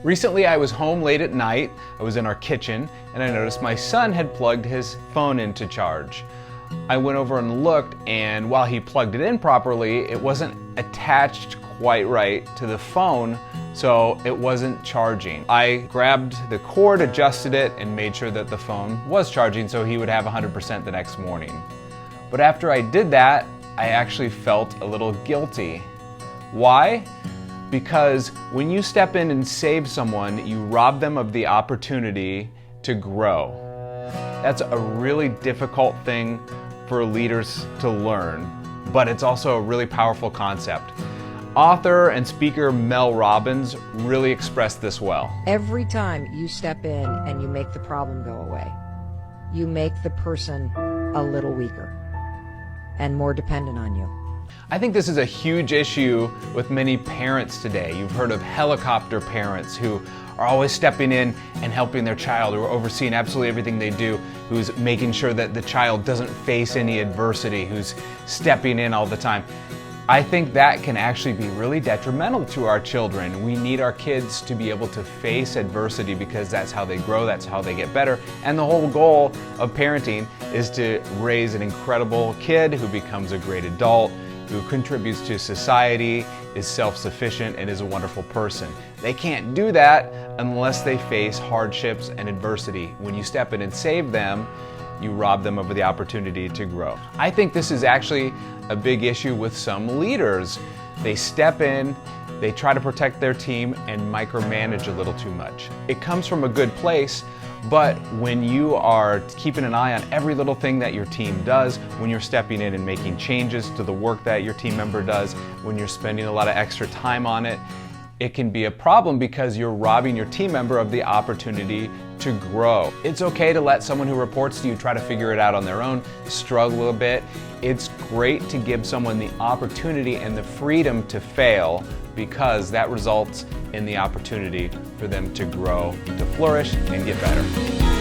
Recently I was home late at night, I was in our kitchen, and I noticed my son had plugged his phone into charge. I went over and looked, and while he plugged it in properly, it wasn't attached quite right to the phone, so it wasn't charging. I grabbed the cord, adjusted it, and made sure that the phone was charging so he would have 100% the next morning. But after I did that, I actually felt a little guilty. Why? Because when you step in and save someone, you rob them of the opportunity to grow. That's a really difficult thing for leaders to learn, but it's also a really powerful concept. Author and speaker Mel Robbins really expressed this well. Every time you step in and you make the problem go away, you make the person a little weaker and more dependent on you. I think this is a huge issue with many parents today. You've heard of helicopter parents who are always stepping in and helping their child, who are overseeing absolutely everything they do, who's making sure that the child doesn't face any adversity, who's stepping in all the time. I think that can actually be really detrimental to our children. We need our kids to be able to face adversity because that's how they grow, that's how they get better. And the whole goal of parenting is to raise an incredible kid who becomes a great adult, who contributes to society, is self-sufficient, and is a wonderful person. They can't do that unless they face hardships and adversity. When you step in and save them, you rob them of the opportunity to grow. I think this is actually a big issue with some leaders. They step in, they try to protect their team and micromanage a little too much. It comes from a good place, but when you are keeping an eye on every little thing that your team does, when you're stepping in and making changes to the work that your team member does, when you're spending a lot of extra time on it, it can be a problem because you're robbing your team member of the opportunity to grow. It's okay to let someone who reports to you try to figure it out on their own, struggle a bit. It's great to give someone the opportunity and the freedom to fail because that results in the opportunity for them to grow, to flourish, and get better.